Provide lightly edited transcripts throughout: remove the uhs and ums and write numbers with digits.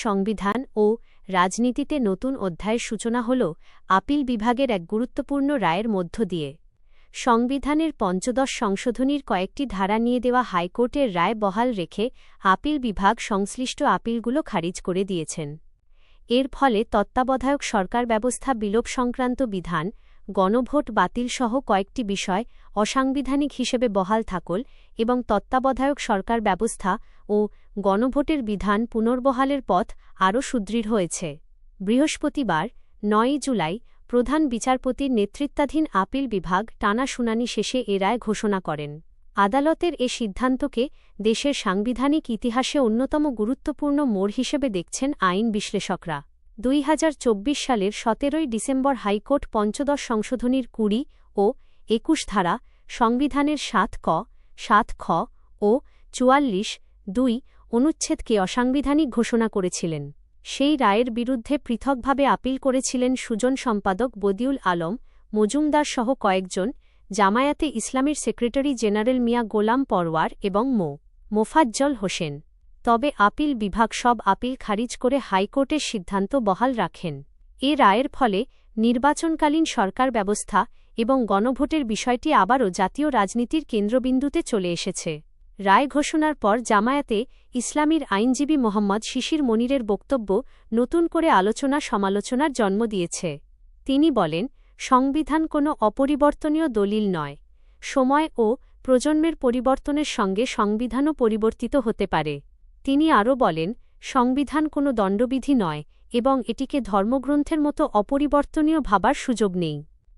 সংবিধান ও রাজনীতিতে নতুন অধ্যায়ের সূচনা হল আপিল বিভাগের এক গুরুত্বপূর্ণ রায়ের মধ্য দিয়ে। সংবিধানের পঞ্চদশ সংশোধনীর কয়েকটি ধারা নিয়ে দেওয়া হাইকোর্টের রায় বহাল রেখে আপিল বিভাগ সংশ্লিষ্ট আপিলগুলো খারিজ করে দিয়েছেন। এর ফলে তত্ত্বাবধায়ক সরকার ব্যবস্থা বিলোপ সংক্রান্ত বিধান, গণভোট বাতিলসহ কয়েকটি বিষয় অসাংবিধানিক হিসেবে বহাল থাকল এবং তত্ত্বাবধায়ক সরকার ব্যবস্থা ও গণভোটের বিধান পুনর্বহালের পথ আরও সুদৃঢ় হয়েছে। বৃহস্পতিবার ৯ জুলাই প্রধান বিচারপতির নেতৃত্বাধীন আপিল বিভাগ টানা শুনানি শেষে এ রায় ঘোষণা করেন। আদালতের এ সিদ্ধান্তকে দেশের সাংবিধানিক ইতিহাসে অন্যতম গুরুত্বপূর্ণ মোড় হিসেবে দেখছেন আইন বিশ্লেষকরা। ২০২৪ সালের ১৭ ডিসেম্বর হাইকোর্ট পঞ্চদশ সংশোধনীর ২০ ও ২১ ধারা, সংবিধানের ৭ ক, ৭ খ ও ৪৪(২) অনুচ্ছেদকে অসাংবিধানিক ঘোষণা করেছিলেন। সেই রায়ের বিরুদ্ধে পৃথকভাবে আপিল করেছিলেন সুজন সম্পাদক বদিউল আলম মজুমদার সহ কয়েকজন, জামায়াতে ইসলামীর সেক্রেটারি জেনারেল মিয়া গোলাম পরওয়ার এবং মোফাজ্জল হোসেন। তবে আপিল বিভাগ সব আপিল খারিজ করে হাইকোর্টের সিদ্ধান্ত বহাল রাখেন। এ রায়ের ফলে নির্বাচনকালীন সরকার ব্যবস্থা এবং গণভোটের বিষয়টি আবারও জাতীয় রাজনীতির কেন্দ্রবিন্দুতে চলে এসেছে। রায় ঘোষণার পর জামায়াতে ইসলামীর আইনজীবী মোহাম্মদ শিশির মনিরের বক্তব্য নতুন করে আলোচনা সমালোচনার জন্ম দিয়েছে। তিনি বলেন, সংবিধান কোনো অপরিবর্তনীয় দলিল নয়। সময় ও প্রজন্মের পরিবর্তনের সঙ্গে সংবিধানও পরিবর্তিত হতে পারে। তিনি আরও বলেন, সংবিধান কোনো দণ্ডবিধি নয় এবং এটিকে ধর্মগ্রন্থের মতো অপরিবর্তনীয় ভাবার সুযোগ নেই।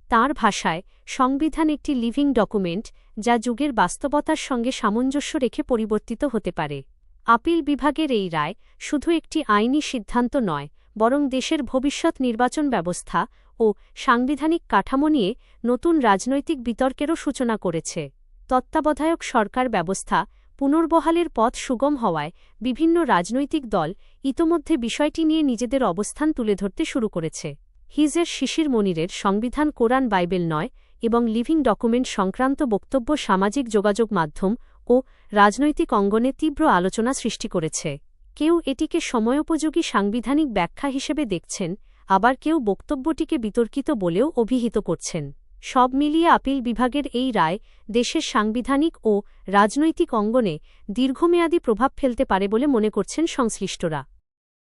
তাঁর ভাষায়, সংবিধান একটি লিভিং ডকুমেন্ট যা যুগের বাস্তবতার সঙ্গে সামঞ্জস্য রেখে পরিবর্তিত হতে পারে। আপিল বিভাগের এই রায় শুধু একটি আইনি সিদ্ধান্ত নয়, বরং দেশের ভবিষ্যৎ নির্বাচন ব্যবস্থা ও সাংবিধানিক কাঠামো নিয়ে নতুন রাজনৈতিক বিতর্কেরও সূচনা করেছে। তত্ত্বাবধায়ক সরকার ব্যবস্থা পুনর্বহালের পথ সুগম হওয়ায় বিভিন্ন রাজনৈতিক দল ইতোমধ্যে বিষয়টি নিয়ে নিজেদের অবস্থান তুলে ধরতে শুরু করেছে। হিজের শিশির মনিরের সংবিধান কোরআন বাইবেল নয় এবং লিভিং ডকুমেন্ট সংক্রান্ত বক্তব্য সামাজিক যোগাযোগ মাধ্যম ও রাজনৈতিক অঙ্গনে তীব্র আলোচনা সৃষ্টি করেছে। কেউ এটিকে সময়োপযোগী সাংবিধানিক ব্যাখ্যা হিসেবে দেখছেন, আবার কেউ বক্তব্যটিকে বিতর্কিত বলেও অভিহিত করছেন। সব মিলিয়ে আপিল বিভাগের এই রায় দেশের সাংবিধানিক ও রাজনৈতিক অঙ্গনে দীর্ঘমেয়াদী প্রভাব ফেলতে পারে বলে মনে করছেন সংশ্লিষ্টরা।